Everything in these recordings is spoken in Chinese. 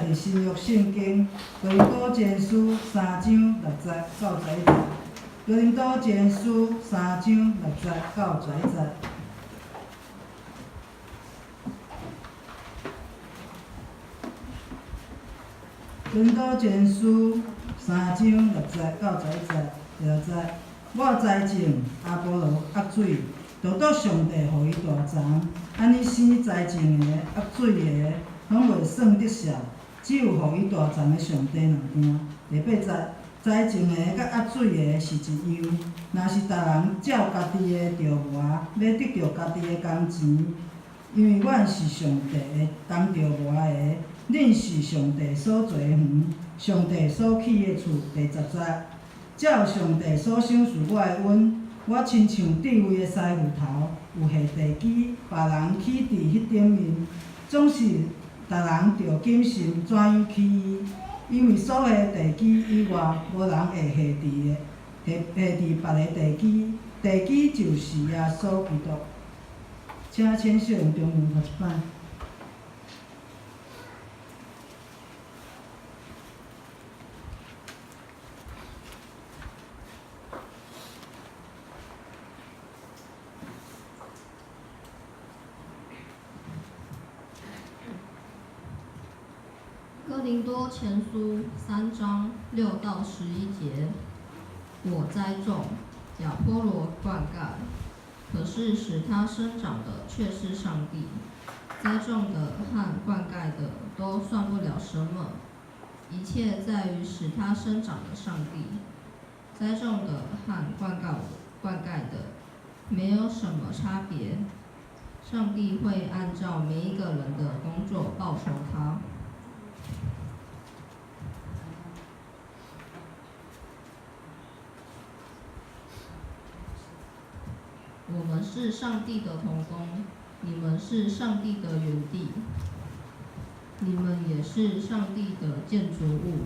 伫新约圣经哥林多前书3章6节到11节。哥林多前书3章6节到11节。哥林多前书3章6节到11节。第6节，我栽种，阿波罗压水，都得上帝予伊大长。安尼生栽种的、压水的，拢袂算得少，只有予伊大长的上帝两件。第8节，栽种的甲压水的是一样，若是逐人照家己的着磨，要得到家己的工钱，因为阮是上帝的工着磨的，恁是上帝所造的园，上帝所起的厝。第10节，照上帝所赏赐我的恩，我亲像智慧的师傅头，有下地基，别人起伫迄顶面，总是逐人着谨慎怎样起伊，因为所下地基以外，无人会下伫别个地基，地基就是耶稣基督。请签小用中文读一摆。哥林多前书3章6到11节，我栽种，亚波罗灌溉，可是使它生长的却是上帝。栽种的和灌溉的都算不了什么，一切在于使它生长的上帝。栽种的和灌溉的没有什么差别，上帝会按照每一个人的工作报酬他。我们是上帝的同工，你们是上帝的园地，你们也是上帝的建筑物。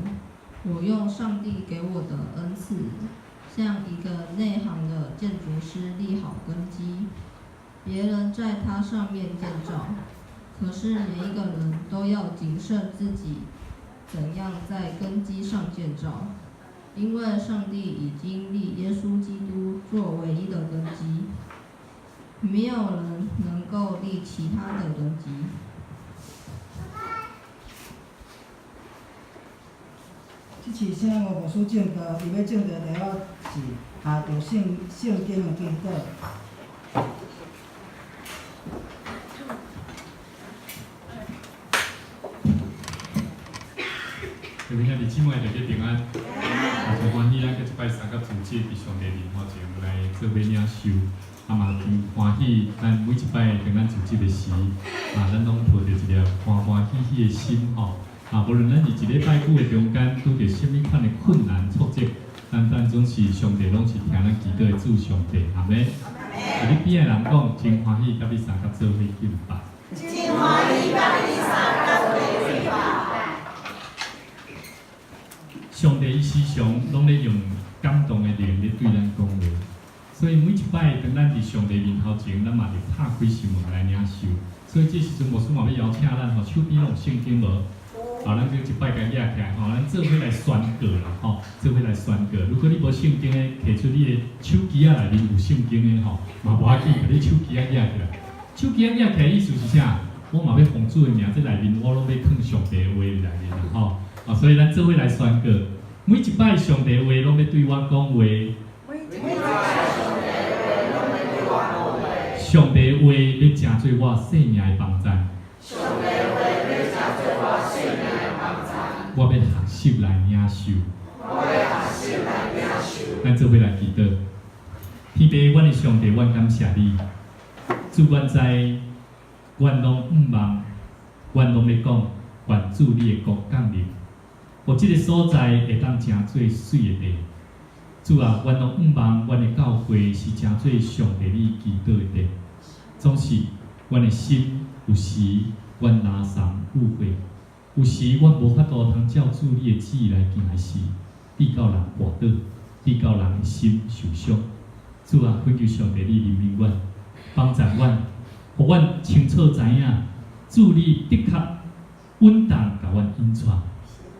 我用上帝给我的恩赐，像一个内行的建筑师立好根基，别人在它上面建造。可是每一个人都要谨慎自己怎样在根基上建造，因为上帝已经立耶稣基督做唯一的根基，没有人能够立其他的根基。即次请吴牧师证道，伊要证道题目是下着圣经的基础。各位兄弟姊妹，大家平安。真欢喜咱搁一摆三甲主节伫上帝面头前来做伙领受，嘛真欢喜，咱每一摆跟咱主节的时，咱拢抱着一粒欢欢喜喜的心吼。无论咱伫一礼拜久的中间拄着什么款的困难挫折，咱总是上帝拢是听咱祈祷的主上帝，阿们。你边的人讲真欢喜，甲你三甲做伙敬拜。真欢喜，甲你三甲做伙敬拜。上帝伊时常拢咧用感动的灵咧对咱讲话，所以每一摆当咱伫上帝面头前，咱嘛着拍开心门来领受。所以这时阵牧师嘛要邀请咱吼，手边拢有圣经无？咱就一摆甲抓起来吼，咱做伙来宣告啦吼，做伙来宣告。如果你无圣经诶，摕出你诶手机仔内面有圣经诶吼，嘛无要紧，甲你手机仔抓起来。手机仔抓起来意思是啥？我嘛要奉主诶名，这内面我拢要藏上帝诶话内面啦吼。所以咱做伙来宣告，每一摆上帝话拢要对我讲话。上帝话要成做我生命的帮助。我要学习来领受。咱做伙来祈祷。天父，阮的上帝，阮感谢你。主，阮知，阮拢毋忘，阮拢要讲，愿主你的国降临。互即个所在会当成做水的地。主啊，阮拢毋忘，阮的教会是成做上帝你祈祷的地。总是阮的心有时阮拿三误会，有时阮无法度通照主你的旨意来行的事，逼到人滑倒，逼到人的心受伤。主啊，恳求上帝你怜悯阮，帮助阮，互阮清楚知影，主你的确稳当甲阮引带，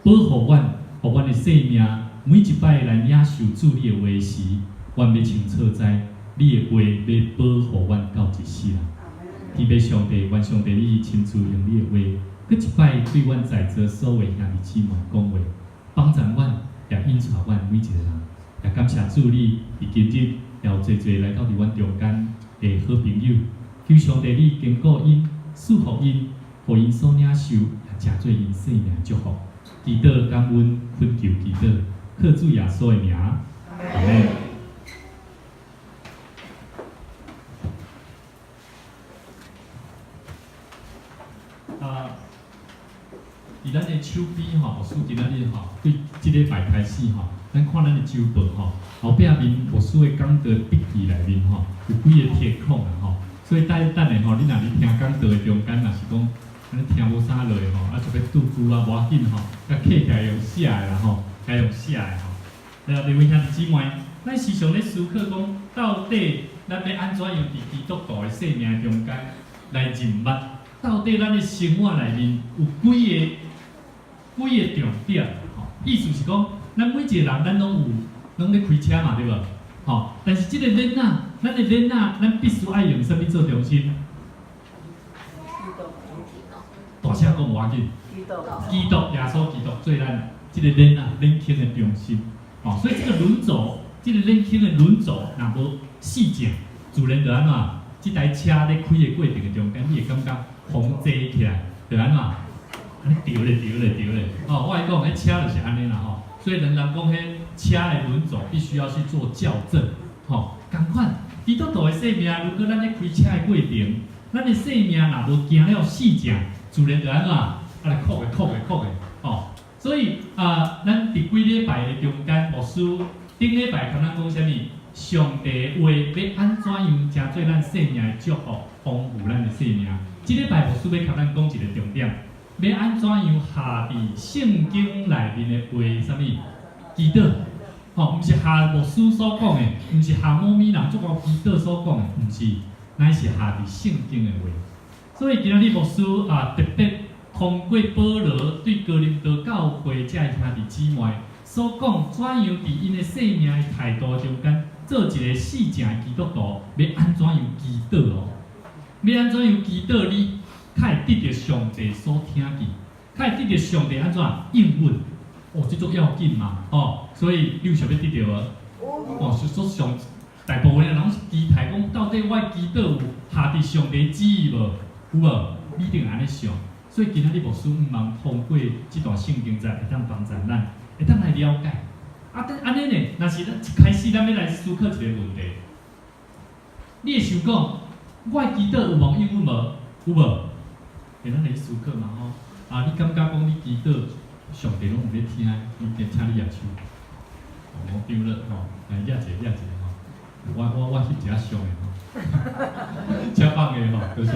保护阮，互阮的生命每一摆来领受主你的话时，阮要清楚知你的话要保护阮到一世人。天父上帝，愿上帝你亲自用你的话，搁一摆对阮在座所有兄弟姊妹讲话，帮助阮，也引带阮每一个人。也感谢主你，伫今日也有侪侪来到伫阮中间的好朋友，求上帝你坚固因，赐福因，互因所领受，也成做因生命的祝福。祈祷感恩，恳求祈祷，靠主耶稣的名，阿门。伫咱的手边吼，牧师今仔日吼，对即礼拜开始吼，咱看咱的周报吼，后壁面牧师的讲道笔记内面吼，有几个铁孔啊吼，所以等下吼，你若咧听讲道的中间，若是讲安尼听无啥落吼，啊就要拄句啊，无要紧吼，甲刻起来用写的啦吼，该用写的吼。然后各位兄弟姊妹，咱时常咧思考讲，到底咱要安怎样伫基督徒的生命中间来认捌？到底咱的生活内面有几个重点？吼，意思是讲，咱每一个人咱拢咧开车嘛，对无？吼，但是即个咱的咱咱必须爱用啥物做中心？大声讲无要紧。基督耶稣基督做咱即个咱领空的中心。吼，所以这个轮轴，这个领空的轮轴，若无细正，自然就安怎？即台车咧开的过程的中间，你会感觉风坐起来，就安怎？安尼调咧，哦，我来讲，迄车就是安尼啦吼。所以人讲，迄车的轮轴必须要去做校正，吼。同款，基督徒的生命，如果咱咧开车的过程，咱的生命若无行了细正，自然就安怎？啊来哭的，吼。所以咱伫几礼拜的中间，牧师顶礼拜跟咱讲啥物？上帝话要安怎样，成做咱生命的祝福，丰富咱的生命。即礼拜牧师要甲咱讲一个重点，要安怎样下伫圣经内面的话，啥物？祈祷，吼，毋是下牧师所讲的，毋是下某咪人做个祈祷所讲的，毋是，乃是下伫圣经的话。所以今仔日牧师特别通过保罗对哥林多教会遮兄弟姊妹所讲，怎样伫因的生命的态度中间，做一个细正的基督徒，要安怎样祈祷哦？要安怎样祈祷？你才会得到上帝所听见，才会得到上帝安怎应允？哦，这足要紧嘛！哦，所以你有想要得到无？哦，所上大部分的人拢是期待讲，到底我祈祷有下伫上帝旨意无？有无？你一定安尼想。所以今仔日牧师毋茫通过这段圣经，才会当帮助咱，会当来了解。安尼呢？若是咱一开始咱要来思考一个问题，你会想讲，我的祈祷有无应允无？有无？会咱来思考嘛吼。你感觉讲你祈祷，上帝拢有咧听，伊就请你举手。我丢了吼，来举一个吼。我翕一下相的吼，真棒的吼，多谢。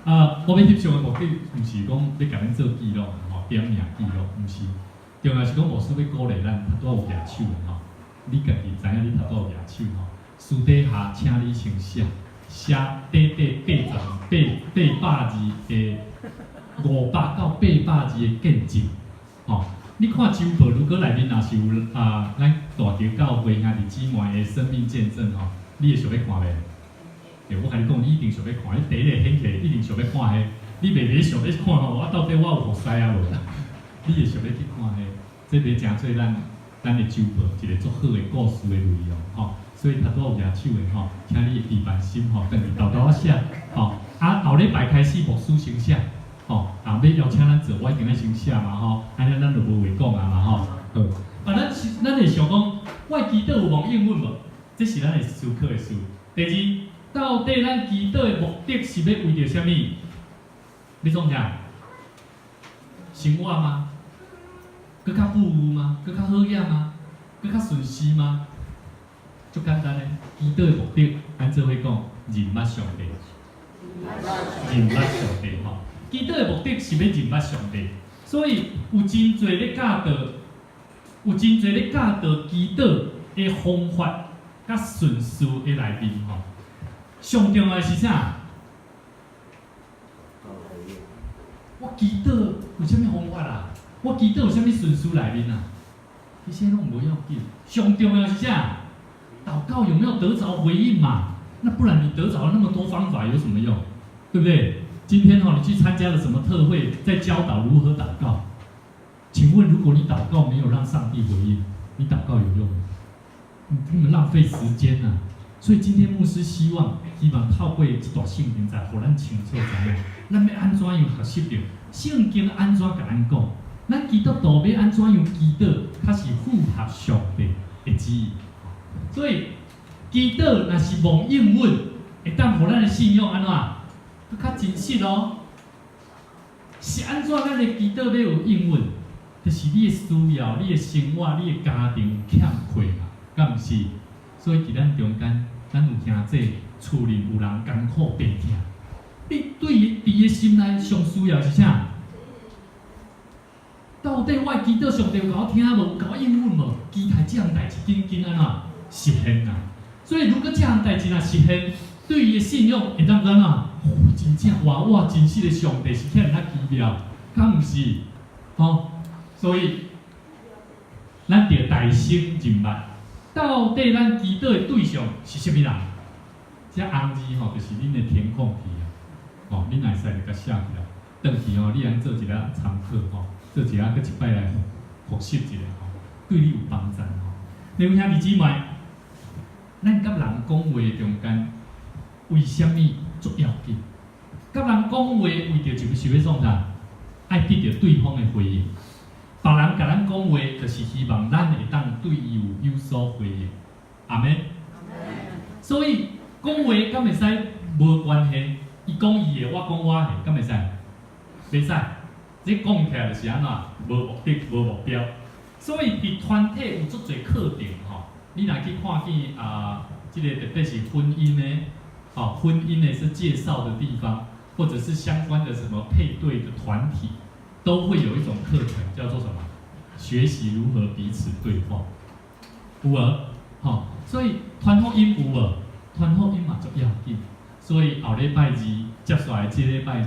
我要翕相的目的，毋是讲要甲咱做记录吼，点名记录，毋是。重要是讲牧师要鼓励咱，拄有举手的吼，你家己知影你拄有举手吼，私底下请你先写800字的500到800字的见证，吼。你看周报，如果内面若是有咱大条教会兄弟姊妹的生命见证吼，你会想要看袂？对，我甲你讲，你一定想要看，你第一个显起来一定想要看迄，你袂想要看吼，我到底我有服侍啊无啦？你会想要去看迄，这个诚做咱的周报一个足好的故事的内容吼。所以拄拄有举手的吼，请你提办心吼，等于豆豆写吼。后礼拜开始牧师先写吼，要邀请咱做，我一定要先写嘛吼，安尼咱就无话讲啊嘛吼。好，咱会想讲，我祈祷有无应允无？这是咱会思考的事。第二，到底咱祈祷的目的是要为着啥物？你总啥？生活吗？更较富裕吗？更较好养吗？更较顺遂吗？足简单嘞，祈祷的目的，咱做伙讲认捌上帝，认捌上帝吼。祈祷的目的是要认捌上帝，所以有真侪咧教导，祈祷的方法甲顺序的内面吼。上重要的是啥？我祈祷有啥物方法啦？我祈祷有啥物顺序内面啊？其实拢无要紧，上重要是啥？祷告有没有得着回应嘛？那不然你得着了那么多方法有什么用？对不对？今天你去参加了什么特会，在教导如何祷告？请问，如果你祷告没有让上帝回应，你祷告有用吗？你根本浪费时间啊！所以今天牧师希望透过这段圣经，在互咱清楚知影，咱要安怎样学习着圣经安怎甲咱讲，咱基督徒要安怎样祈祷，它是符合上帝的旨意。所以祈祷若是蒙应允，会当互咱的信仰安怎？佫较真实哦。是安怎咱的祈祷要有应允？就是你的需要、你的生活、你的家庭欠缺嘛，敢毋是？所以伫咱中间，咱有兄弟厝里有人艰苦病痛，你对伊的心内上需要是啥？到底我的祈祷上帝有甲我听无？有甲我应允无？期待这样代志紧安怎实现啊？所以如果这样代志若实现，对伊的信仰会当安怎？真正哇，真实的上帝是遐尔奇妙，敢毋是？所以咱着大心认捌，到底咱祈祷的对象是啥物人？这红字就是恁的填空题啊，恁会使就甲写起来，转去你通做一个参考做一个搁一摆来复习一下对你有帮助你有兄弟姊妹，咱甲人讲话中间，为什么足要紧？甲人讲话为着就是要创啥？爱得到对方的回应。别人甲咱讲话，就是希望咱会当对伊有所回应。阿门。所以讲话敢会使无关系？伊讲伊的，我讲我的，敢会使？袂使。这讲起来就是安怎？无目的、无目标。所以伫团体有足侪课程你若去看见这个特别是婚姻呢，婚姻呢是介绍的地方，或者是相关的什么配对的团体。都会有一种课程叫做什么？学习如何彼此对话。有无？所以团福音有无？团福音嘛足要紧。所以后礼拜二接下来这礼拜二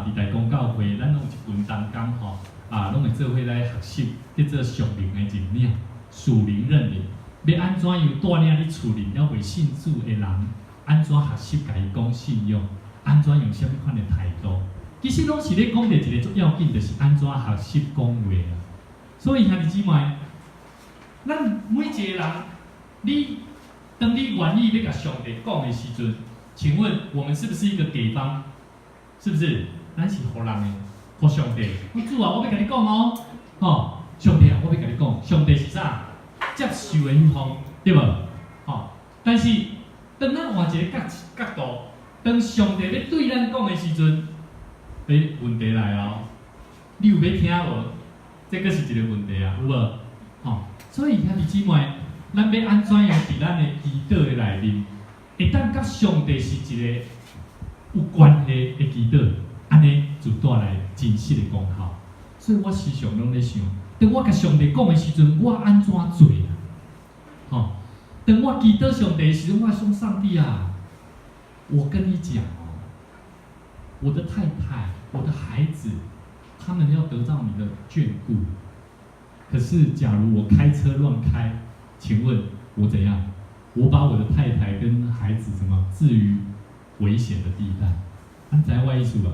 伫大公教会，咱拢有一份同工拢会做伙来学习，叫做属灵的认领、属灵认领。要安怎样带领你厝里了未信主的人，安怎学习家己讲信仰，安怎用什么款的态度？其实拢是咧讲着一个足要紧，就是安怎学习讲话啊。所以兄弟姊妹，咱每一个人，当你愿意要甲上帝讲的时阵，请问我们是不是一个给方？是不是？咱是互人的，互上帝。主啊，我要甲你讲上帝啊，我要甲你讲，上帝是啥？接受的迄方，对无？但是当咱换一个角度，当上帝要对咱讲的时阵，问题来哦，你有要听无？这个是一个问题啊，有无？所以兄弟姊妹，咱要安怎样伫咱的祈祷的内面，会当甲上帝是一个有关系的祈祷，安尼就带来真实的功效。所以我时常拢咧想，当我甲上帝讲的时阵，我安怎做啊？当我祈祷上帝的时阵，我说上帝啊，我跟你讲我的太太。我的孩子，他们要得到你的眷顾。可是，假如我开车乱开，请问我怎样？我把我的太太跟孩子置于危险的地带。咱知我意思无？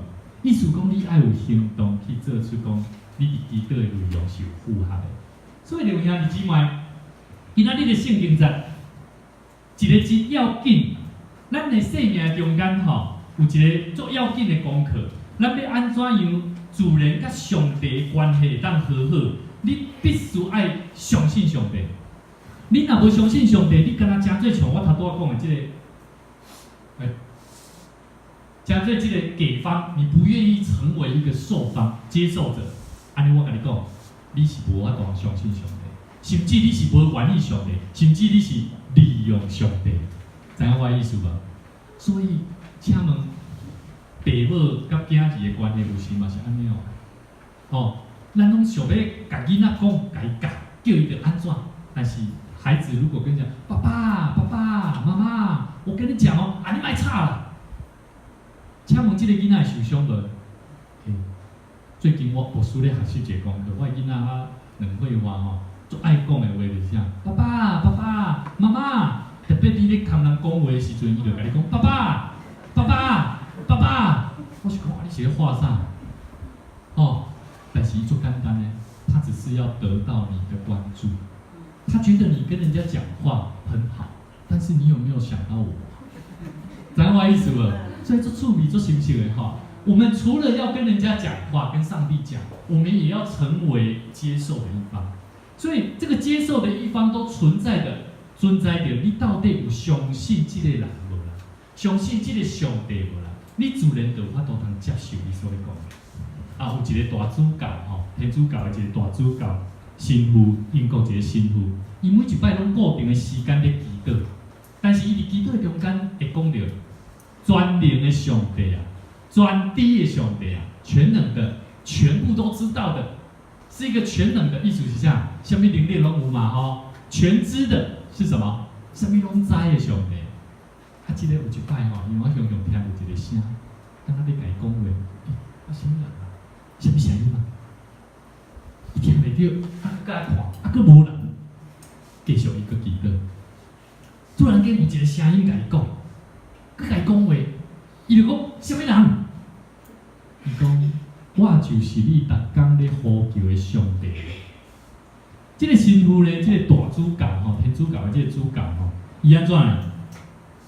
意思讲你爱有行动去做出讲，你伫祈祷的内容是有符合的。所以，兄弟姊妹，今仔日的圣经节，一个真要紧，咱的生命中间有一个足要紧的功课。咱要安怎样自然甲上帝的关系当好好？你必须爱相信上帝。你若无相信上帝，你敢若真最像我头拄仔讲的这个，真做这个给方，你不愿意成为一个受方接受者，安尼我甲你讲，你是无法度相信上帝，甚至你是无愿意上帝，甚至你是利用上帝，知影我的意思无？所以，请问。爸母甲囝儿的关系有时嘛是安尼咱拢想要甲囡仔讲，甲伊教，叫伊着安怎？但是孩子如果跟你讲，爸爸、爸爸、妈妈，我跟你讲你莫吵啦。请问这个囡仔会受伤无？最近我师咧学习一个功课，我囡仔啊两岁外吼，最爱讲的话就是啥？爸爸、爸爸、妈妈，特别你咧跟人讲话的时阵，伊就甲你讲爸爸、爸爸、爸爸。我是讲啊，你是咧画啥？哦，但是伊做简单呢，他只是要得到你的关注，他觉得你跟人家讲话很好，但是你有没有想到我？知影我意思无？所以做处理做行不的哈，我们除了要跟人家讲话，跟上帝讲，我们也要成为接受的一方。所以这个接受的一方都存在着你到底有相信这个人无啦？相信这个上帝无啦？你自然就有法度通接受你所讲的。啊，有一个大主教吼，天主教的一个大主教神父，英国一个神父，伊每一摆拢固定的时间咧祈祷，但是伊伫祈祷中间会讲到全能的上帝啊，全知的上帝啊，全能的，全部都知道的，是一个全能的意思是啥？什么能力拢有嘛吼？全知的是什么？什么拢知的上帝。啊，即个有一摆吼，因为我常常听到一个声，当我咧甲伊讲话，啊，什么人啊？什么声音啊？伊听袂到，啊，佮看，啊，佮无人，继续伊佮祈祷。突然间有一个声音甲伊讲，佮甲伊讲话，伊就讲什么人？伊讲我就是你逐工咧呼叫的上帝。这个神父呢，这个大主教吼，天主教的这个主教吼，伊安怎呢？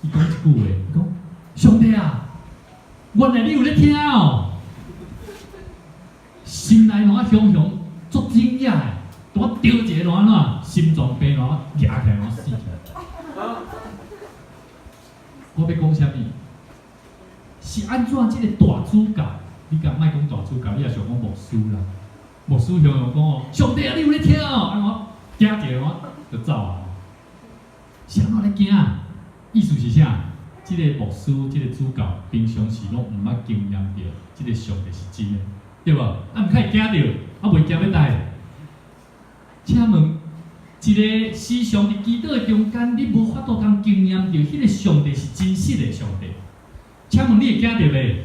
伊讲一句话，伊讲上帝啊，原来你有咧听哦。心内哪熊熊足惊讶的，我丢一个哪怎，心脏病哪压起来哪死去。我要讲啥物？是安怎？这个大主教，你甲莫讲大主教，你也想讲牧师啦。牧师常常讲哦，上帝啊，你有咧听哦，安我惊一个我就走啊。是安怎咧惊？意思是啥？这个牧师，这个主教，平常时拢毋捌经验到，这个上帝是真的。对无？啊，毋可以惊着，啊，袂惊要带。请问，一个时常伫祈祷的中间，你无法度通经验到迄个上帝是真实的上帝。请问你会惊着袂？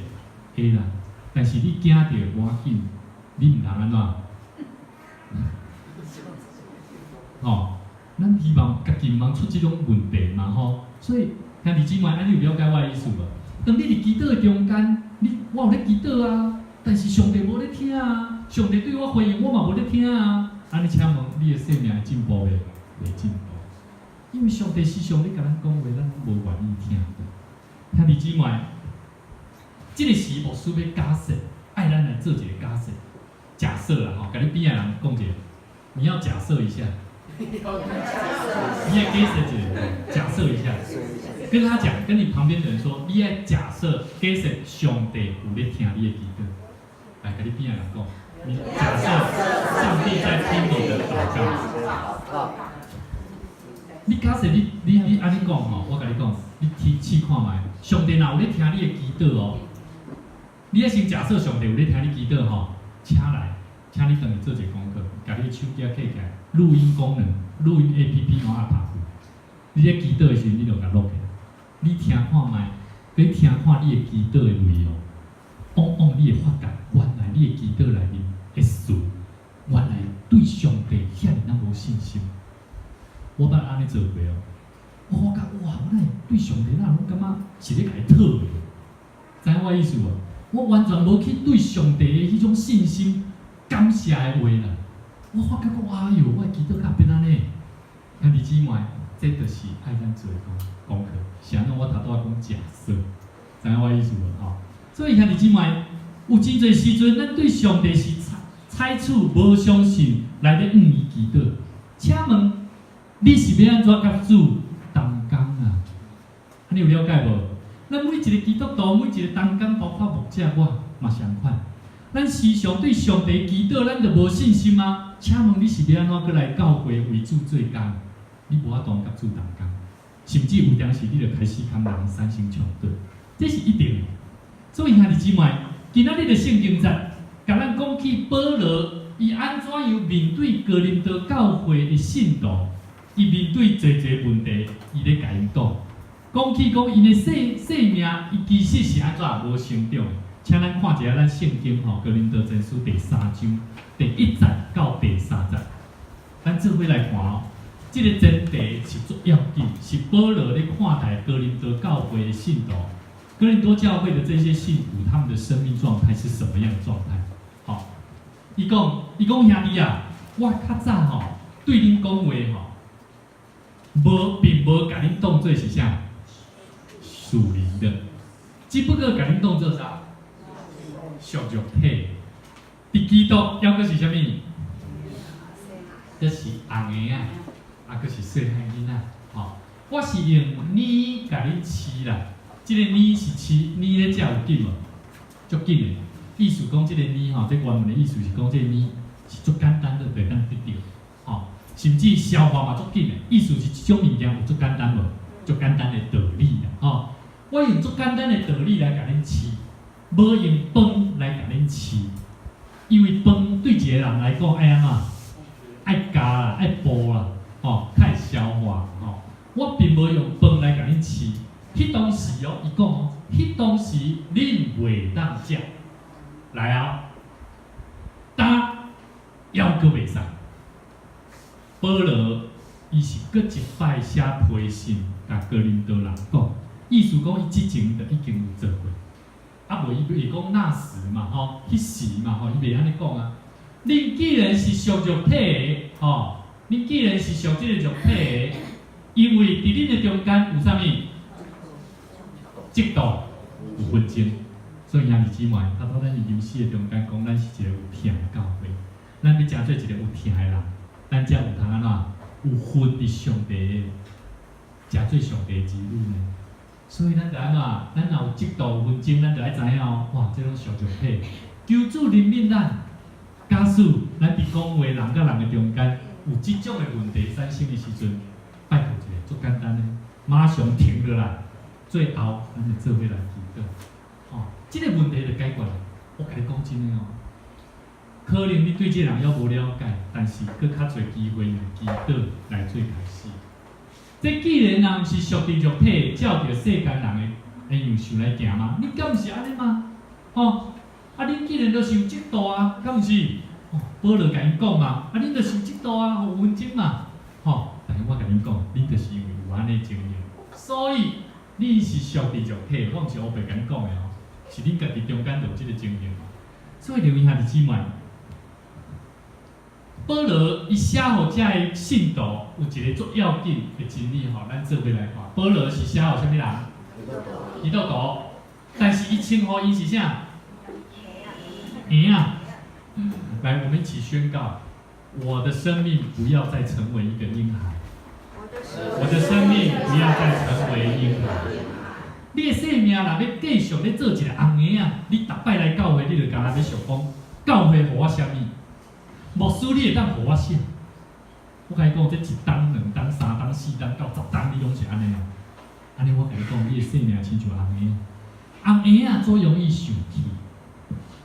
会啦，但是你惊着无要紧，你毋通安怎？哦，咱希望家己毋通出即种问题嘛吼。所以，兄弟姊妹，安尼有了解我的意思无？当你伫祈祷的中间，我有咧祈祷啊。但是上帝无咧听啊，上帝对我回应我嘛无咧听啊，安尼请问你的生命会进步袂？袂进步，因为上帝时常咧甲咱讲话，咱无愿意听。兄弟姊妹，这个时牧师要假设，爱咱来做一个假设。假设啦吼，甲你边仔人讲一下，你要假设一下。你要假设一下，假设一下，跟他讲，跟你旁边的人说，你要假设假设上帝有咧听你的祈祷。来，跟你边仔人讲，你假设上帝在听你的祷告。你假设你安尼讲吼，我甲你讲，你试看卖，上帝若有咧听你的祈祷哦，你要先假设上帝有咧听你祈祷吼，请来，请你等于做一个功课，甲你手机开起来，录音功能，录音 APP 我压拍开，你咧祈祷的时候，你就甲录起来，你听看卖，你听看你的祈祷的内容。往你会发觉，原来你的祈祷内面的事，原来对上帝遐尔那无信心。我捌安尼做过哦，我发觉哇，我乃对上帝那拢感觉是咧甲伊讨的，知影我意思无？我完全无去对上帝的迄种信心、感谢的话啦。我发觉讲，哎哟，我的祈祷较变安尼。兄弟姊妹，这就是爱咱做的功课。是安怎？我头拄仔讲假设，知影我意思无？吼。所以兄弟姊妹，有真侪时阵，咱对上帝是采取无相信来咧伊祈祷。请问，你是要安怎甲主同工啊？你有了解无？咱每一个基督徒，每一个同工，包括牧者，我嘛相款。咱时常对上帝祈祷，咱就无信心吗？请问你是要安怎过来教会为主做工？你无法度甲主同工，甚至有当时你就开始跟人产生冲突，这是一定的。所以兄弟姊妹，今仔日的圣经节，甲咱讲起保罗，伊安怎样面对哥林多教会的信徒，伊面对侪问题，伊咧甲因讲起讲因的生命，伊其实是安怎无成长的。请咱看一下咱圣经吼，《哥林多前书》第3章第1节到第3节，咱做伙来看哦。这个前提是足要紧，是保罗咧看待哥林多教会的信徒，哥林多教会的这些信徒，他们的生命状态是什么样的状态？好，伊讲兄弟啊，我较早吼对恁讲话吼，并无甲恁当作是啥属灵的，只不过甲恁当作啥属肉体。伫基督还阁是啥物？这是红的啊，阁是细汉囡仔。吼，我是用泥甲恁饲啦。这个泥是饲泥咧，才有紧无？足紧的。意思讲，这个泥吼，这原文的意思是讲，这个泥是足简单的，袂当得到。吼，甚至消化嘛足紧的。意思是这种物件有足简单无？足简单的道理啦。吼，我用足简单的道理来甲恁饲，无用饭来甲恁饲。因为饭对一个人来讲，爱安怎？爱加啦，爱补啦，吼，较会消化，吼。我并无用饭来甲恁饲。迄当时哦，伊讲哦，迄当时恁袂当食。来啊，答还阁袂使。保罗伊是阁一摆写批信，甲哥林多人讲，意思讲伊之前就已经有做过。啊，无伊袂讲那时嘛，吼，迄时嘛，吼，伊袂安尼讲啊。恁既然是属肉体的，吼，恁既然是属即个肉体的，因为伫恁的中间有啥物？嫉妒有纷争，所以兄弟姊妹，他到咱人生的中间讲，咱是一个有疼的教会，咱要诚做一个有疼的人，咱才有通安怎有分伫上帝的，诚做上帝的子女呢。所以咱就安怎，咱若有嫉妒有纷争，咱就爱知影哦，哇，这种属肉体，求主怜悯咱。假使咱伫讲话人甲人的中间有即种的问题产生的时阵，拜托一下，足简单的，马上停落来。最后，咱就做伙来祈祷。哦，这个问题就解决了。我甲你讲真诶哦，可能你对这个人还无了解，但是搁较侪机会用祈祷来做开始。这既然人是属地肉体，照着世间人的样想来行嘛，你敢毋是安尼吗？哦，啊，恁既然都受嫉妒啊，敢毋是？哦，保罗甲因讲嘛，啊，恁就受嫉妒啊，有纷争嘛。哦，但是我甲恁讲，恁就是因为有安尼经验，所以。你是属地肉体，我毋是黑白甲你讲的哦，是恁家己中间有即个经验。所以，留意兄弟姊妹，保罗伊写互遮个信徒有一个足要紧的真理吼，咱做伙来看。保罗是写互啥物人？基督徒，但是伊称呼伊是啥？婴仔。来，我们一起宣告：我的生命不要再成为一个婴孩。我的生命不要再成为婴孩。你的生命若要继续咧做一个红婴仔，你逐摆来教会，你就干那要想讲，教会互我啥物？牧师你会当互我啥？我甲你讲，这1档、2档、3档、4档到10档，你拢是安尼哦。安尼我甲你讲，你的生命亲像红婴仔。红婴仔最容易受气，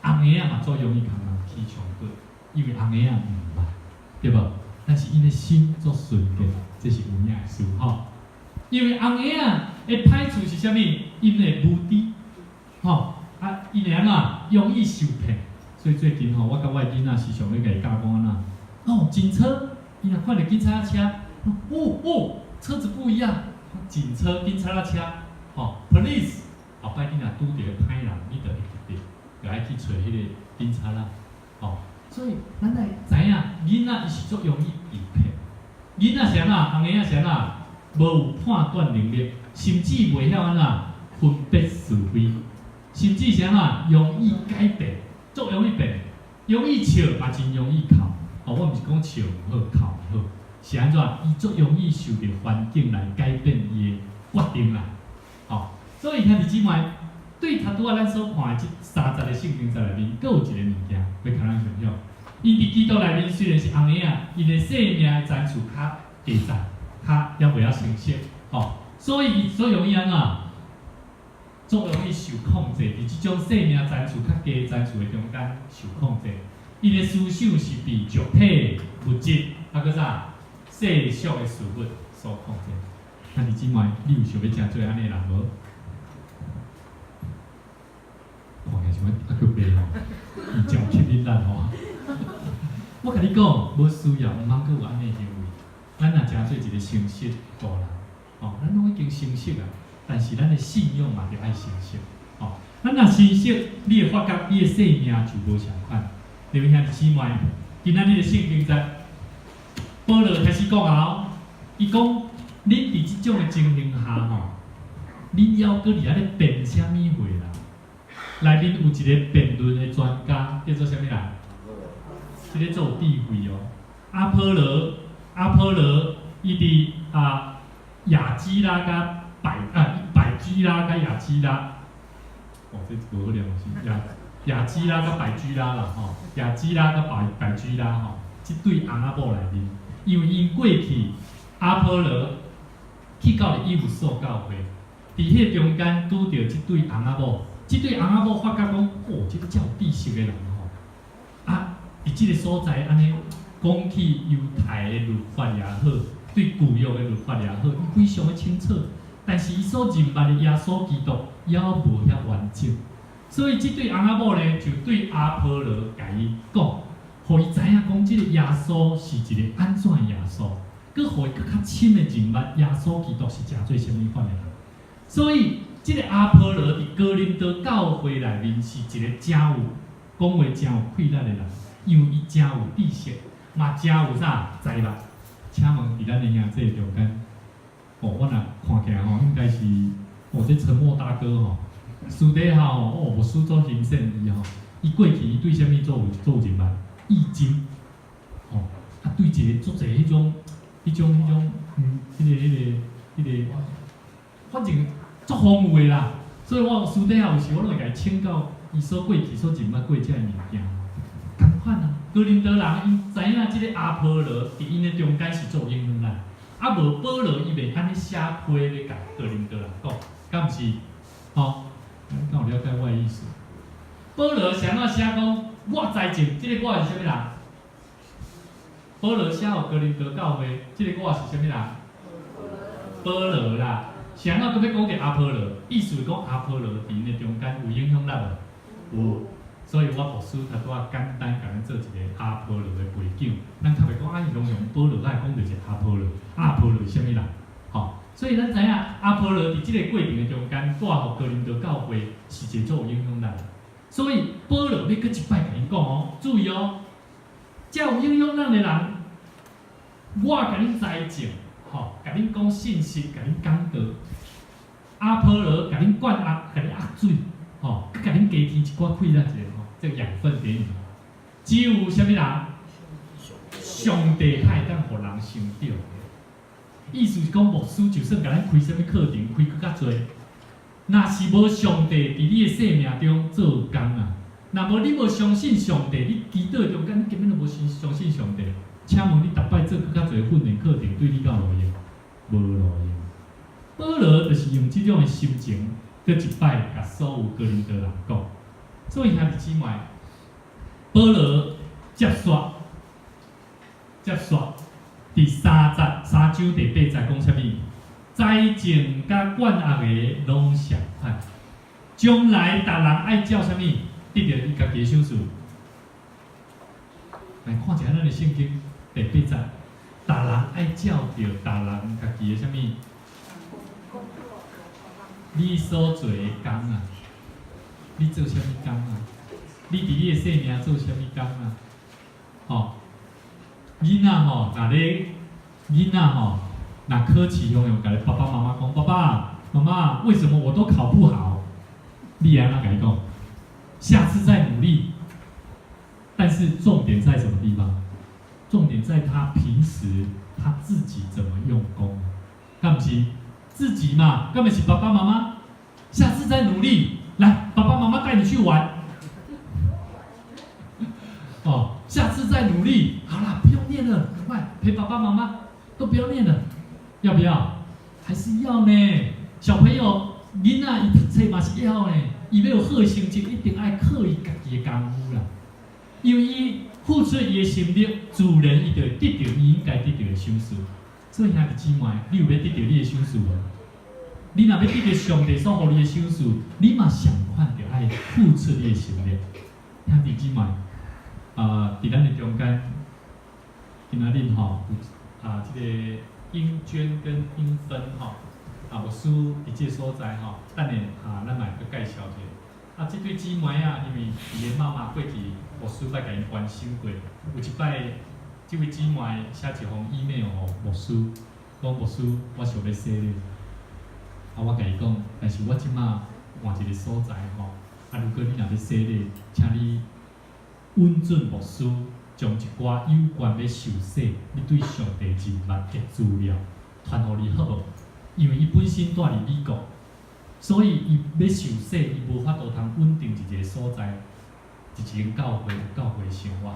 红婴仔嘛最容易甲人起冲突，因为红婴仔唔捌，对无？但是因的心做纯洁。这是有影的事吼，因为红婴仔的歹处是啥物？因会无知，吼啊，因会安怎容易受骗。所以最近吼，我甲我的囡仔时常咧甲伊教讲安怎，哦，警车，伊若看到警察车，车子不一样，警车、警察车，吼 ，police， 后摆你若拄着歹人，你就会记得，就爱去找迄个警察啦，吼。所以咱来知影，囡仔伊是足容易被骗。囡仔是安怎，红婴仔是安怎，无有判断能力，甚至袂晓安怎分别是非，甚至是安怎容易改变，足容易变，容易笑也真容易哭。哦，我毋是讲笑唔好，哭唔好，是安怎？伊足容易受到环境来改变伊的决定啦。哦，所以兄弟姊妹，对头拄仔咱所看的这30个圣经在内面，阁有一个物件要甲咱分享。因伫基督内面虽然是红婴仔，因的生命的层次较下层，较还袂晓成熟，吼，所以伊所容易安怎，足容易受控制。伫即种生命层次较低的层次的中间受控制，伊的思想是被肉体、物质，啊个啥世俗的事物所控制。兄弟姊妹，你有想要真做安尼人无？看起想啊个白吼，伊叫去恁咱吼。我甲你讲，无需要，毋通阁有安尼行为。咱若诚做一个诚实大人，吼，咱拢已经诚实啊，但是咱的信用嘛着爱诚实，吼。咱若诚实，你会发觉你的生命就无相款。你们兄弟姊妹，今仔日的圣经在保罗开始讲啊，伊讲恁伫即种的情形下吼，恁要搁伫安尼辩啥物话啦？内面有一个辩论的专家，叫做啥物人？即个做有智慧哦。阿波罗，伊伫雅基拉甲百基拉甲雅基拉，哦，这无好念是雅基拉甲百基拉啦吼，雅基拉甲百基拉吼，即对翁仔某内面，因为因过去阿波罗去到了以弗所教会，伫迄中间拄着即对翁仔某，即对翁仔某发觉讲，哦，即个遮有知识的人吼，伫即个所在安尼讲起犹太的律法也好，对旧约的律法也好，伊非常的清楚，但是伊所认捌的耶稣基督也无遐完整。所以，即对翁仔某呢，就对阿波罗甲伊讲，互伊知影讲，即个耶稣是一个安怎的耶稣，佮互伊更较深的认捌耶稣基督是诚做啥物款的人。所以，即个阿波罗伫哥林多教会内面是一个诚有讲话诚有气力的人，因为伊诚有知识，嘛诚有啥才华。请问伫咱的兄弟中间，哦，我若看起来吼，应该是这沉默大哥吼。私底下吼，无输做行善伊吼，伊过去伊对啥物做有认捌？易经，吼，对一个做者迄种，反正足丰富的啦。所以我私底下有时我拢会甲伊请教伊所过去所认捌过遮个物件。同款啊，哥林多人因知影即个阿波罗伫因的中间是做影响咱，无保罗伊袂安尼写批咧甲哥林多人讲，敢毋是？吼。敢有了解我的意思？保罗想要写讲，我在前，即个我是啥物人？保罗写互哥林多教会，即个我是啥物人？保罗啦。想要搁要讲着阿波罗，意思是讲阿波罗伫因的中间有影响咱无？有。所以我牧师头拄仔简单甲咱做一个阿波罗的背景，咱较袂讲伊拢用保罗，咱会讲着一个阿波罗。阿波罗是啥物人？吼。所以咱知影阿波罗伫即个过程的中间，带互哥林多教会是一个有影响咱。所以保罗要搁一摆甲因讲哦，注意哦，遮有影响咱的人，我甲恁栽种，吼，甲恁讲信息，甲恁讲道。阿波罗甲恁灌压，甲恁压水，吼，佮甲恁加添一寡气力者吼，这个养分给你。只有啥物人？上帝才会当互人成长。意思是讲，牧师就算甲咱开啥物课程，开搁较侪，若是无上帝伫你的生命中做工啊，若无你无相信上帝，你祈祷中间你根本就无相信上帝。请问你逐摆做搁较侪训练课程，对你有路用？无路用。保罗就是用即种的心情，搁一摆甲所有哥林多人讲。所以兄弟姊妹，保罗接续。第3章第8节讲啥物？栽种甲灌压的拢相款，将来逐人爱照啥物？得到伊家己的赏赐。来看一下咱的圣经第8节，逐人爱照着逐人家己的啥物？你所做的工啊，你做啥物工啊？你伫你的生命做啥物工啊？吼。囡仔吼，若考试用甲爸爸妈妈讲，爸爸妈妈，为什么我都考不好？你安怎甲伊讲？下次再努力。但是重点在什么地方？重点在他平时他自己怎么用功，敢不是自己嘛？根本是爸爸妈妈。下次再努力，来，爸爸妈妈带你去玩。哦。下次再努力，好啦，不用念了，赶快陪爸爸妈妈，都不要念了，要不要？还是要呢。小朋友，囡仔伊读册嘛是要呢，伊要有好成绩，一定爱靠伊家己的功夫啦。因为伊付出伊的心力，自然伊就得到伊应该得到的赏赐。所以兄弟姊妹，你有要得到你的赏赐无？你若要得到上帝所予你的赏赐，你嘛相款着爱付出你的心力。兄弟姊妹，伫咱的中间，今仔日吼有即个英娟跟英芬吼，牧师伫即个所在吼，等下咱嘛去介绍者。即对姊妹因为伊的妈妈过去牧师捌甲因关心过，有一摆，即位姊妹写一封 email 互牧师，讲牧师，我想要洗礼。我甲伊讲，但是我即马换一个所在吼，如果你若要洗礼，请你允准牧师将一寡有关要受洗，你对上帝人物的资料传互你好无？因为伊本身住伫美国，所以伊要受洗，伊无法度通稳定一个所在，一间教会有教会生活。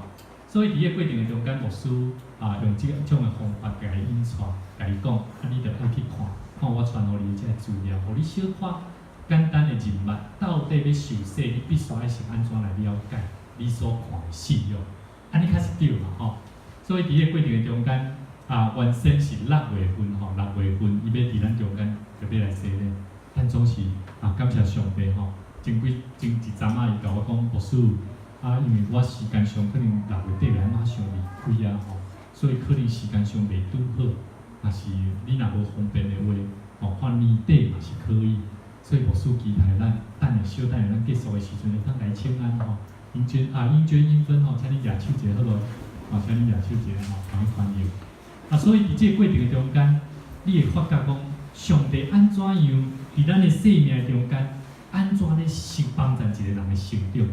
所以伫个过程中间，牧师用即种的方法甲伊引带，甲伊讲，你着爱去看。看我传互你即个资料，互你小看简单的人物，到底要受洗，你必须爱是安怎来了解你所看的信仰，安尼较是对嘛吼。所以伫个过程中间，原先是6月份吼，6月份伊要伫咱中间就要来洗礼，但总是感谢上帝吼，前一阵伊甲我讲，牧师因为我时间上可能6月底来马上离开吼，所以可能时间上袂拄好。若是你若无方便的话，看年底嘛是可以。所以牧师期待咱等下咱结束的时阵，会当来请安吼。英娟、英芬吼，请你举手一下好无？请你举手一下吼，帮伊欢迎。所以伫即个过程中间，你会发觉讲，上帝安怎样伫咱的生命中间，安怎咧帮助一个人的成长？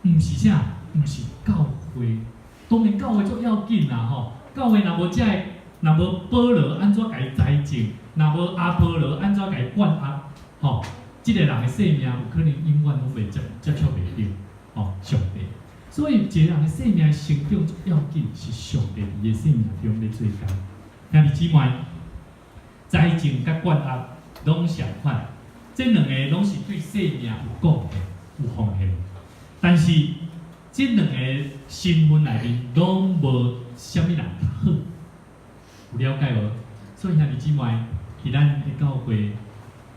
毋是啥，毋是教会。当然教会足要紧啦吼，教会若无遮个。若无保罗安怎甲伊栽种，若无阿波罗安怎甲伊灌压，吼，即个人的生命有可能永远拢袂接触袂到，上帝。所以一个人的生命成长最要紧是上帝伫个生命中咧做工。兄弟姊妹，栽种甲灌压拢相款，这两个拢是对生命有贡献、有奉献。但是这两个身份内面拢无啥物人较好。有了解无？所以兄弟姊妹，伫咱的教会，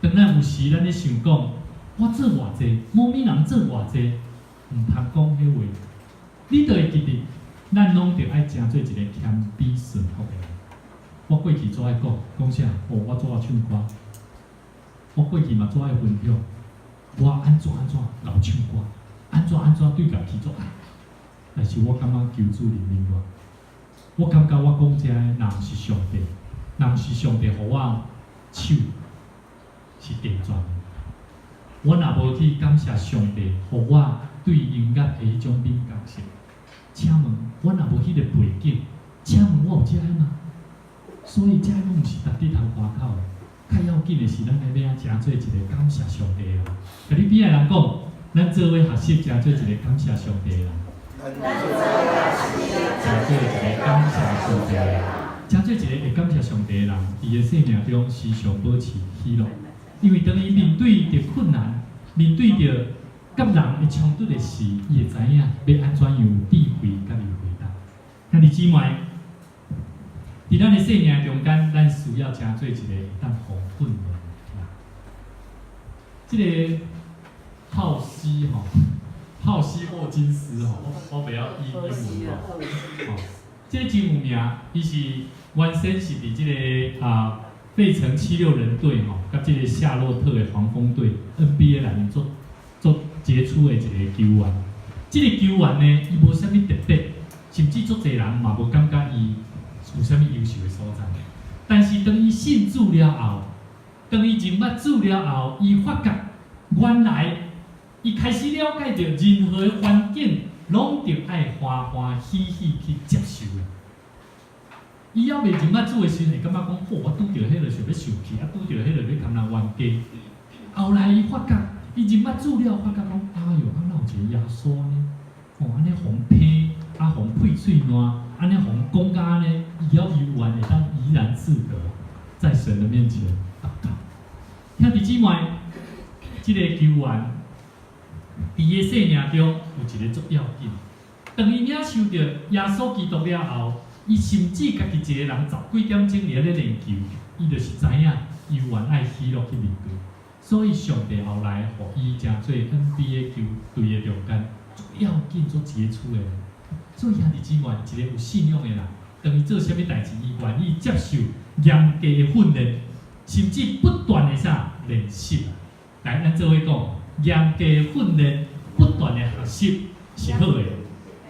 当咱有时咱咧想讲，我做偌济，某物人做偌济，毋通讲迄话。你着会记得，咱拢着爱诚做一个谦卑顺服的人。我过去做爱讲啥？我做爱唱歌，我过去嘛做爱分享，我安怎老唱歌，安怎对家己做爱。但是我感觉求主怜悯我。我感觉我讲这个，若毋是上帝，若毋是上帝，互我手是定全的。我若无去感谢上帝，互我对音乐的迄种敏感性。请问，我若无迄个背景，请问我有遮个吗？所以遮个拢毋是值得通夸口的。较要紧的是，咱要安怎做一个感谢上帝的人。甲你边个人讲，咱做伙学习，诚做一个感谢上帝的人。诚做一个感谢上帝的人，诚做一个会感谢上帝的人，伊的生命中时常保持喜乐。因为当伊面对着困难，面对着甲人会冲突的事，伊会知影要安怎样有智慧甲伊回答。兄弟姊妹，伫咱的生命中间，咱需要诚做一个会当丰富的人。这个好诗吼。浩西霍金斯吼，我袂晓英文吼。这个真有名，伊是原先是伫这个费城76人队吼，甲这个夏洛特的黄蜂队 NBA 内面做杰出的一个球员。这个球员呢，伊无啥物特别，甚至足侪人嘛无感觉伊有啥物优秀的所在。但是当伊信主了后，当伊认捌主了后，伊发觉原来。伊开始了解到任何的环境，拢着爱欢欢喜喜去接受。伊还未认捌主的时阵，会感觉讲，我拄着迄个想要生气，拄着迄个要甘人冤家。后来伊发觉，伊认捌主了，发觉讲，哎哟，安那有一个耶稣呢？安尼互批，互配喙烂，安尼互讲甲安尼，伊永远会当怡然自得，在神的面前祷告。兄弟姊妹，这个球员。伫个生命中有一个足要紧，当伊领受着耶稣基督了后，伊甚至家己一个人10几点钟咧练球，伊就是知影伊有愿爱喜乐去面对。所以上帝后来互伊成做 NBA 球队的中间，足要紧、足杰出的人。所以兄弟姊妹，一个有信仰的人，当伊做啥物代志，伊愿意接受严格的训练，甚至不断的练习。来，咱做伙讲，严格的训练，不断的学习是好的。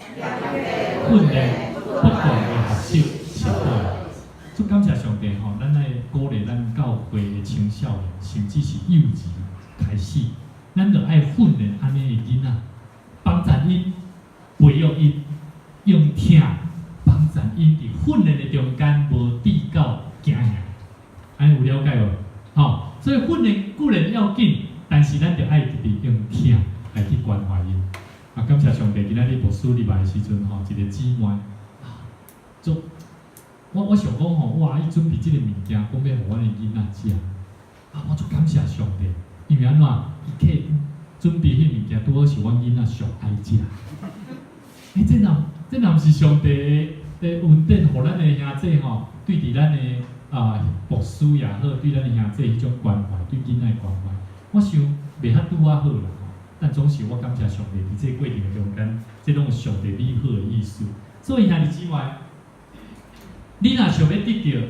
训练不断的学习是好的。足感谢上帝吼，咱来鼓励咱教会的青少年，甚至是幼稚开始，咱着爱训练安尼的囡仔，帮助因培育因用听，帮助因伫训练的中间无跌倒行下，安尼有了解无？吼，所以训练固然要紧，但是咱着爱直直用听来去关怀因。啊，感谢上帝，今仔日牧师入来的时阵吼，一个姊妹，做。我想讲吼，哇！伊准备即个物件，讲要互阮的囡仔食，啊！我足感谢上帝，因为安怎，伊客准备迄物件，拄好是阮囡仔上爱食。这若毋是上帝的恩典，互咱的兄弟吼，对伫咱的牧师也好，对咱的兄弟迄种关怀，对囡仔的关怀，我想袂遐拄啊好啦。但总是我感谢上帝，伫这过程中间，这种上帝美好的意思。所以兄弟姊妹。你若想要得到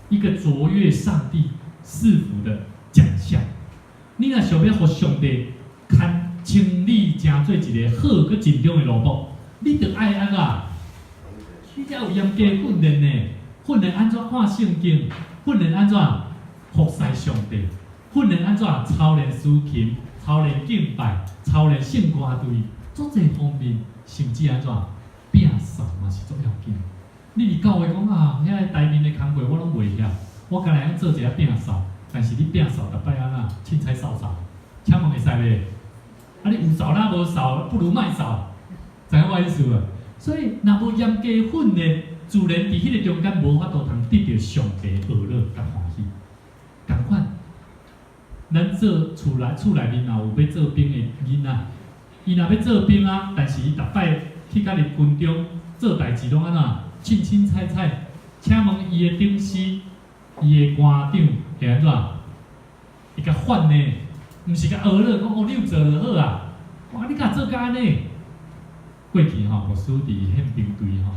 一个卓越上帝赐福的奖项，你若想要互上帝看清你成做一个好佮真中的萝卜，你着爱安怎？你才有严格训练呢？训练安怎看圣经？训练安怎服侍上帝？训练安怎操练诗琴？操练敬拜？操练圣歌队？足侪方面，甚至安怎摒扫嘛是足要紧。你伫教会讲啊，遐个台面的工课我拢袂晓，我干来做一下摒扫，但是你摒扫，逐摆安怎凊彩扫扫，请问会使袂？啊，你有扫啦无扫，不如卖扫，知影我意思无？所以若无严格训练，自然伫迄个中间无法度通得到上帝的乐甲欢喜。共款，咱做厝内面若有要做兵的囡仔，伊若要做兵啊，但是伊逐摆去甲入军中做代志拢安怎？凊凊彩彩，请问伊的顶司、伊的官长会安怎？伊甲反呢？毋是甲学了，讲哦，你有做就好啊！哇，你甲做甲安尼？过去吼，牧师伫宪兵队吼，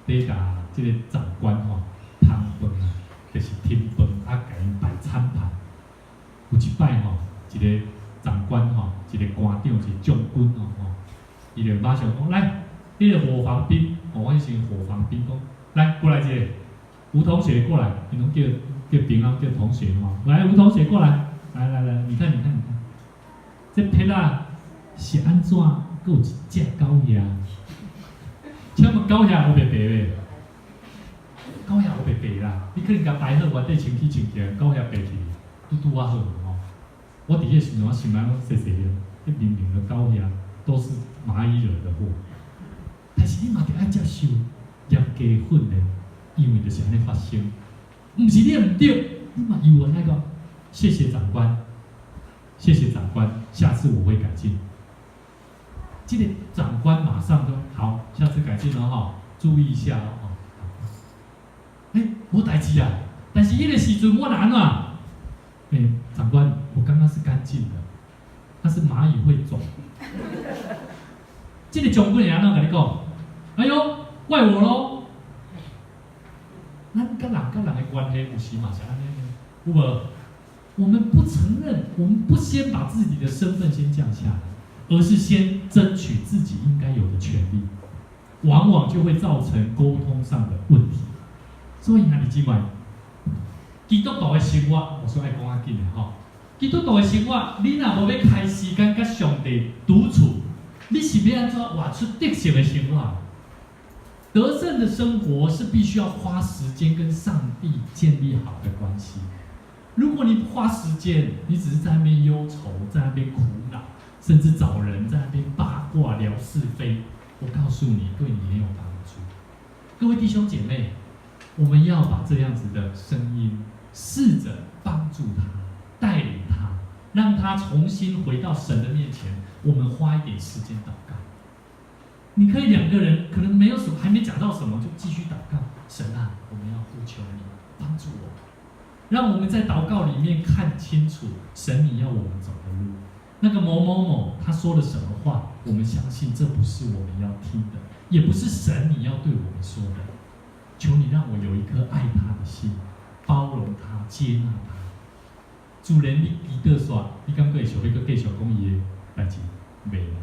底甲即个长官吼通饭啊，就是添饭啊，甲因摆餐盘。有一摆吼，一个长官吼，一个官长，一个将军吼，伊就马上讲来，迄个伙房兵。我迄时伙房兵讲，来过来一个，吴同学过来，你拢叫平安叫同学嘛，来吴同学过来，来，你看，这皮啊是安怎？佫有一只狗遐，请问狗遐有白白袂？狗遐有白白啦，你可能甲摆好，原底清起来，狗遐白去，拄啊好吼。我伫迄时阵，我心内讲细细的，迄明明的狗遐都是蚂蚁惹的祸。但是你嘛着爱接受严格训练，因为就是安尼发生。毋是你毋对，你嘛有那个谢谢长官，谢谢长官，下次我会改进。这个长官马上说好，下次改进了哈，注意一下哦。无代志啊，但是迄个时阵我哪安怎？长官，我刚刚是干净的，他是蚂蚁会走。这个将军会安怎甲你讲？哎呦，怪我咯！咱甲人的关系有时嘛是安尼，有无？我们不承认，我们不先把自己的身份先降下来，而是先争取自己应该有的权利，往往就会造成沟通上的问题。所以，兄弟姊妹，基督徒的生活，我说爱讲较紧的吼。基督徒的生活，你若无要开时间甲上帝独处，你是要安怎活出得胜的生活？得胜的生活是必须要花时间跟上帝建立好的关系。如果你不花时间，你只是在那边忧愁，在那边苦恼，甚至找人在那边八卦聊是非，我告诉你，对你没有帮助。各位弟兄姐妹，我们要把这样子的声音，试着帮助他，带领他，让他重新回到神的面前。我们花一点时间祷告。你可以两个人可能没有什么，还没讲到什么，就继续祷告。神啊，我们要呼求你，帮助我。让我们在祷告里面看清楚神你要我们走的路。那个某某某他说了什么话，我们相信这不是我们要听的，也不是神你要对我们说的。求你让我有一颗爱他的心，包容他，接纳他。自然你记得煞，你敢会想要继续讲伊的代志？袂啦。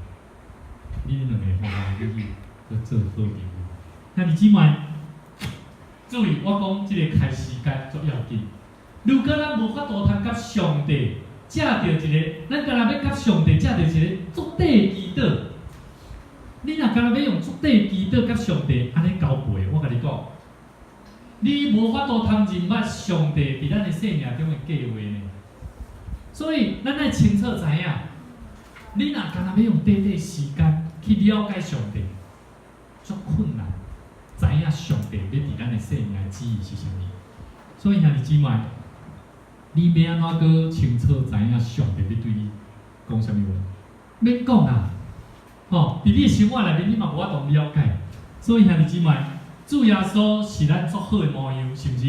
你两个互相理解，去做好朋友。那你姊妹，注意我讲这个开时间足要紧。如果咱无法度通甲上帝借着一个，咱干那要甲上帝借着一个足底祈祷，你若干那要用足底祈祷甲上帝安尼交配，我甲你讲，你无法度通认捌上帝伫咱的生命中的计划呢。所以，咱爱清楚知影，你若干那要用短时间去了解上帝，足困难。知影上帝要伫咱的生命的旨意是啥物？所以兄弟姊妹，你要安怎个清楚知影上帝要对你讲啥物话？免讲啦，吼！伫你的生活内面，你嘛无法度了解。所以兄弟姊妹，主耶稣是咱足好的模样，是毋是？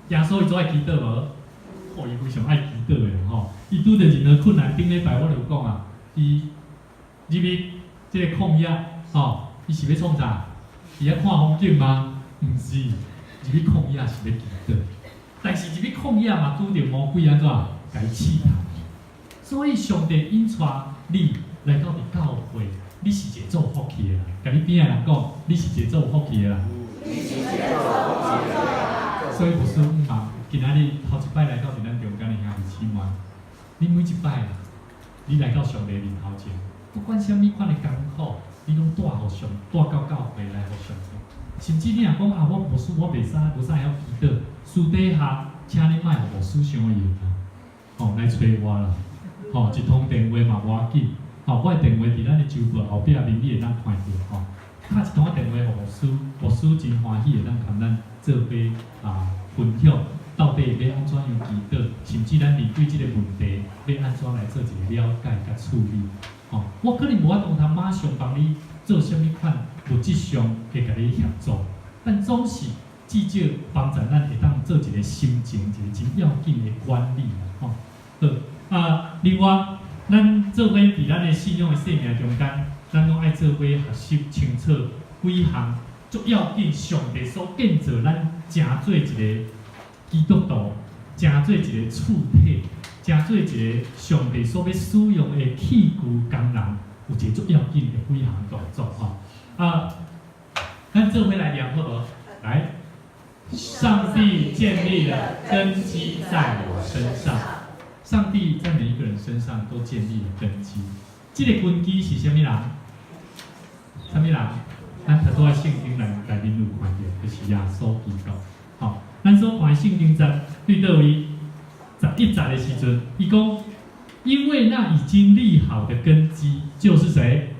耶稣伊做爱祈祷无？哦，伊非常爱祈祷的吼。伊拄着任何困难，顶礼拜我就讲啊，伊入去即个旷野，吼，伊是要创啥？是要看风景吗？毋是，入去旷野是要祈祷。但是入去旷野嘛，拄着魔鬼安怎？甲伊试探。所以上帝引带你来到伫教会，你是一个做福气的人。甲你边仔人讲，你是一个做福气的人。所以不是嘛？今仔日头一摆来到伫咱中间的兄弟姊妹，你每一摆啊，你来到上帝面头前，不管啥物款的艰苦，你拢带互上，带到教会来互上帝。甚至你若讲啊，我牧师我袂使，无啥晓祈祷，私底下请你莫互牧师相用啊，吼来找我啦，吼一通电话嘛无要紧，吼我的电话伫咱的周报后壁面，你会当看到吼。打一通电话互牧师，牧师真欢喜会当跟咱做伙分享。到底要安怎样祈祷，甚至咱面对这个问题，要安怎来做一个了解甲处理。哦，我可能无法度通马上帮你做啥物款物质上会甲你协助，但总是至少帮助咱会当做一个心情，一个真要紧的管理啦。好，另外，咱做伙伫咱的信仰的生命中间，咱拢爱做伙学习清楚几项足要紧，上帝所建造咱成做一个基督徒，成做一个厝体，成做一个上帝所要使用的器具工人，有一个足要紧的几项动作吼。咱做伙来念好无？来，上帝建立了根基在我身上。上帝在每一个人身上都建立了根基。这个根基是啥物人？啥物人？咱头拄仔圣经内面有看到，就是耶稣基督。好。咱所看圣经对倒位11节的时阵，伊讲，因为那已经立好的根基就是谁？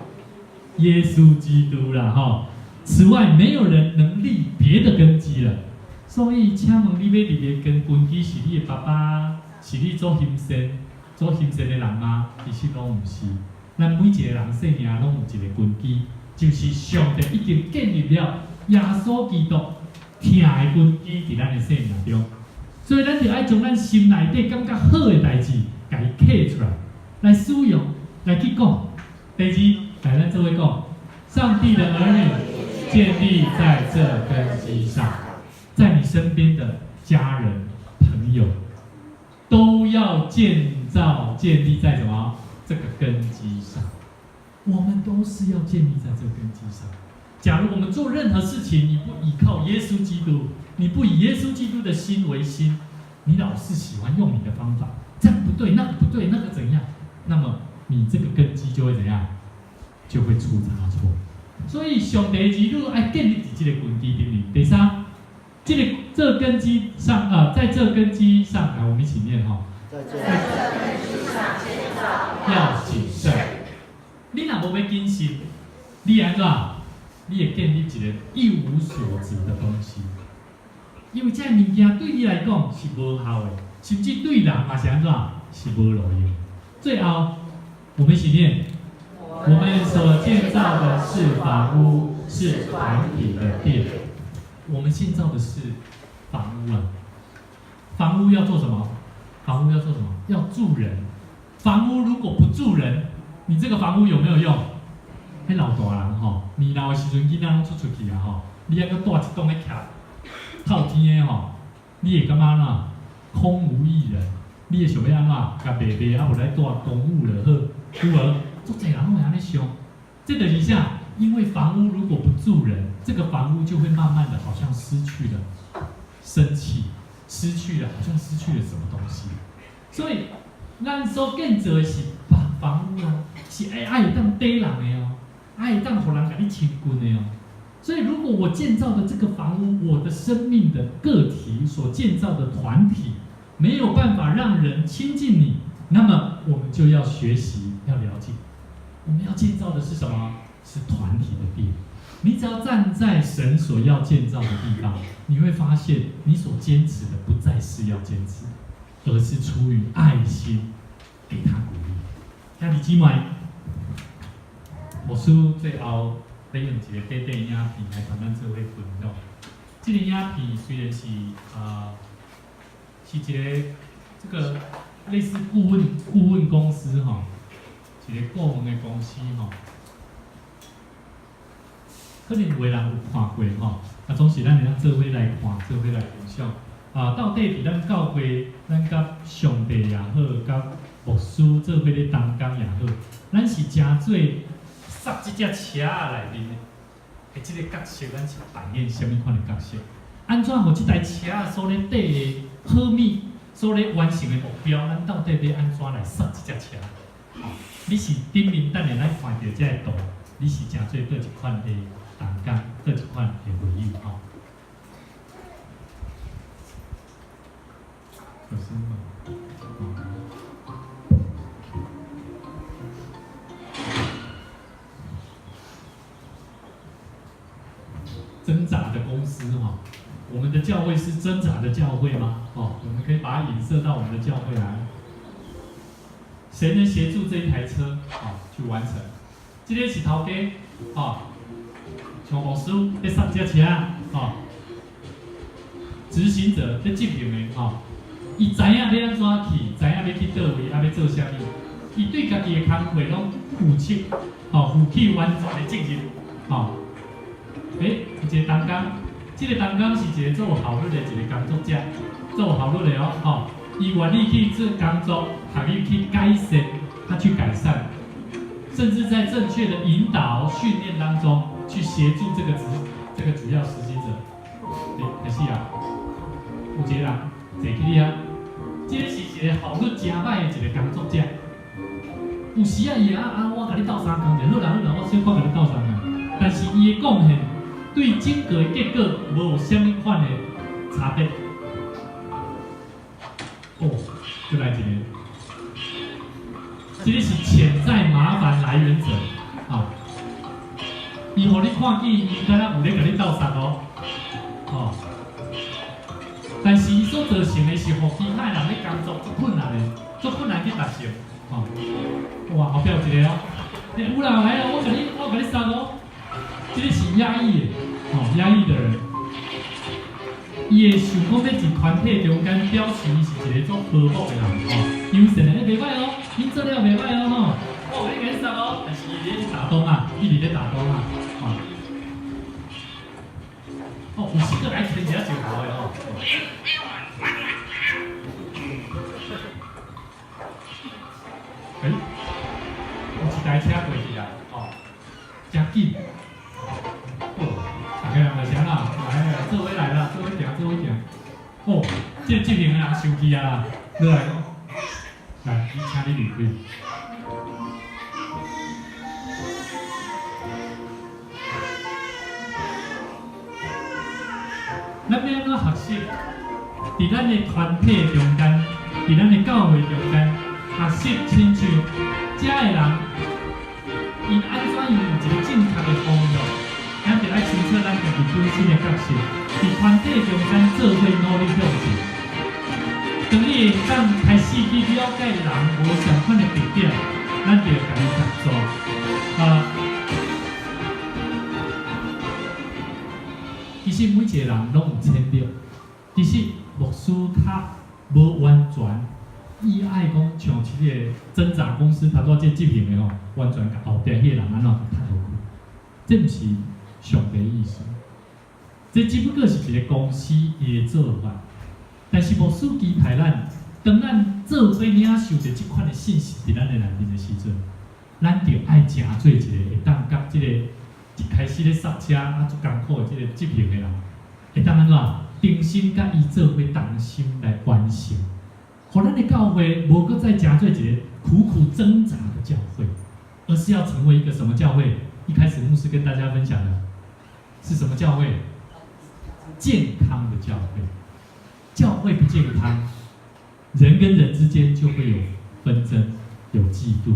耶稣基督啦，吼。此外，没有人能立别的根基了。所以，请问你要立的根基是你的爸爸，是你做行善的人吗？其实拢唔是。咱每一个人生命拢有一个根基，就是上帝已经建立了耶稣基督。听的根基伫咱的生命中，所以咱就爱将咱心内底感觉好的代志，甲伊刻出来，来使用，来去讲。第二，来咱做伙讲，上帝的儿女建立在这根基上，在你身边的家人、朋友，都要建立在什么？这个根基上。我们都是要建立在这个根基上。假如我们做任何事情，你不依靠耶稣基督，你不以耶稣基督的心为心，你老是喜欢用你的方法，这样不对，那个不对，那个怎样？那么你这个根基就会怎样？就会出差错。所以上帝的儿女爱建立在这个根基顶里。第三，这根基上在这根基上，来我们一起念哈。在这根基上建造要谨慎。你若无要谨慎，你安怎？你会建立一个一无所值的东西，因为这个物件对你来讲是无效的，甚至对人嘛是安怎？是无路用。最后，我们一起念：我们所建造的是房屋，是团体的殿。我们建造的是房屋啊，房屋要做什么？房屋要做什么？要住人。房屋如果不住人，你这个房屋有没有用？迄老大人吼，年老的时阵，囡仔拢出去啊吼，你还阁住一栋咧徛透天的吼，你会感觉安怎？空无一人。你会想要安怎？甲爸爸啊，无来住公寓就好，有无？足侪人会安尼想。这个一下，因为房屋如果不住人，这个房屋就会慢慢的好像失去了生气，失去了好像失去了什么东西。所以，咱所建造的是房屋啊，是爱会当底人的哦，爱会当互人甲你亲近的哦。所以，如果我建造的这个房屋，我的生命的个体所建造的团体，没有办法让人亲近你，那么我们就要学习，要了解，我们要建造的是什么？是团体的殿。你只要站在神所要建造的地方，你会发现，你所坚持的不再是要坚持，而是出于爱心，给他鼓励。兄弟姊妹，牧师最后要用一个短短影片来同咱做伙分享。这个影片虽然是是一个这个类似顾问公司哈，一个顾问的公司哈，可能有的人有看过哈，啊总是咱会当做伙来看，做伙来分享。到底伫咱教会，咱甲上帝也好，甲牧师做伙咧同工也好，咱是真做塞这只车内面的这个角色，咱是扮演什么款的角色？安怎互这台车所咧缀的好物，所咧完成的目标，咱到底要安怎来塞这只车？你是顶面等下咱看到这个图，你是真做倒一款的同工，倒一款的回应吼。有声吗？挣扎的公司哈，我们的教会是挣扎的教会吗？哦，我们可以把它引射到我们的教会来。谁能协助这一台车去完成？这个是头家像牧师在塞这车执行者在执行的伊知影要安怎去，知影要去倒位，要做啥物，伊对家己的工作拢负起，负起完全的责任，有一个同工，这个同工是一个做效率的一个工作者，做效率的伊愿意去做工作，愿意去改善，他去改善，甚至在正确的引导训练当中，去协助这个主要实行者。可是有一个人坐起你这是一个效率真歹的一个工作者。有时伊我甲你斗相共者，好啦，我小可甲你斗相共，但是伊的贡献对整个的结果无有啥物款的差别。再来一个，这个是潜在麻烦来源者伊互你看见，伊敢若有咧甲你斗相但是伊所造成的是，互其他人咧工作足困难的，足困难去达成。哇，后壁有一个有人来我甲你杀这个是压抑的，压抑的人，伊会想讲要伫团体中间表示伊是一个做和睦的人，友善的，袂歹恁做了袂歹我甲你杀但是伊咧打东一直咧打东有时个来牵一下就好的有一台车过去真紧，大家人就啥啦，来做伙来啦，做伙行。这个执行的人生气啦，你来，请你离开。咱要安怎学习？伫咱的团体中间，伫咱的教会中间，学习亲像遮的人，因安怎用一个正确的方向，咱就爱清楚咱家己本身的角色，伫团体中间做伙努力向前。当你会当开始去了解人无相款的特点，咱就家己合作。其实每一个人拢有潜力。其实牧师他无完全伊爱讲像即个挣扎公司头拄即执行的吼，完全甲后壁迄个人安怎甲踢落去，这毋是上帝意思。这只不过是一个公司伊的做法，但是无司机害咱，当咱做伙领受着即款的信息伫咱的内面的时阵，咱着爱诚做一个会当甲即个一开始咧刹车啊足艰苦的即个执行的人，会当安怎定心甲伊做伙同心来完成，互咱的教会无搁再诚做一个苦苦挣扎的教会，而是要成为一个什么教会？一开始牧师跟大家分享的是什么教会？健康的教会。教会不健康，人跟人之间就会有纷争、有嫉妒。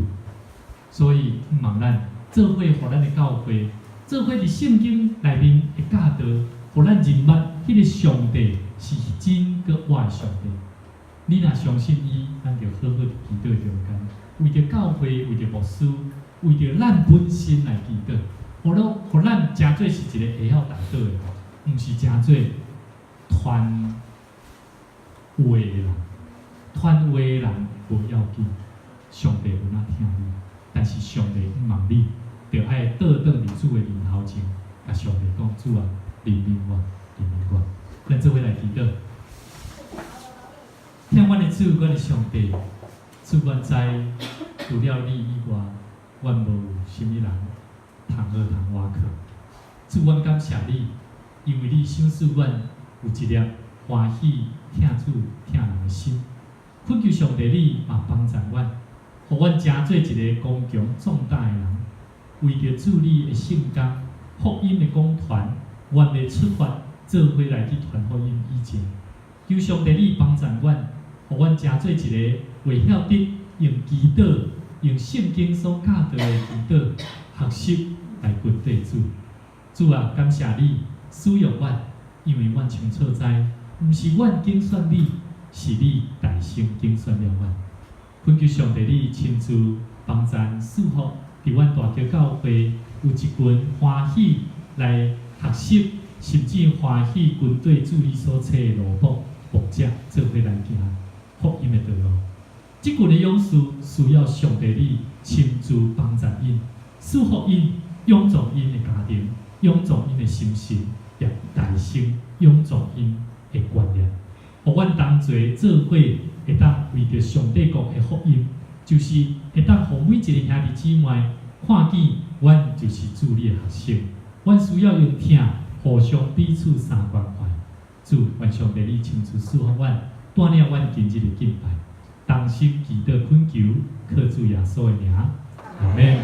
所以茫咱做伙，互咱的教会，做伙伫圣经内面会教导，互咱认捌迄个上帝是真个活的上帝。你若相信伊，咱就好好地祈祷中间，为着教会，为着牧师，为着咱本身来祈祷。互咱诚做是一个会晓祷告的，毋是诚做传话的人。传话的人无要紧，上帝有哪听你，但是上帝毋望你，着爱倒转伫主的面头前，甲上帝讲：主啊，怜悯我，怜悯我。咱做伙来祈祷。听阮的主，阮的上帝，主阮知，除了你以外，阮无甚物人通学通挖靠。主，阮感谢你，因为你赏赐阮有一粒欢喜听主听人的心。恳求上帝你嘛帮助阮，互阮诚做一个刚强壮大的人，为着主你的圣工、福音的讲传，阮的出发做伙来去传福音以前，求上帝你帮助阮，互阮诚做一个会晓得用祈祷、用圣经所教导的祈祷学习来跟对主。主啊，感谢你使用阮，因为阮清楚知，毋是阮拣选你，是你大声拣选了阮。恳求上帝你亲自帮咱祝福，伫阮大桥教会有一群欢喜来学习，甚至欢喜跟对主你所册的路牧者做伙来行福音的道路。即群的勇士需要上帝你亲自帮助因，赐福因，永助因的家庭，永助因的心性，也大声永助因的观念。互阮同齐做伙，会当为着上帝国的福音，就是会当互每一个兄弟姊妹看见，阮就是主你的学生。阮需要用听，互相彼此相关怀。主，愿上帝你亲自赐福阮，带领阮今日的敬拜，同心祈祷恳求，靠主耶稣的名，阿门。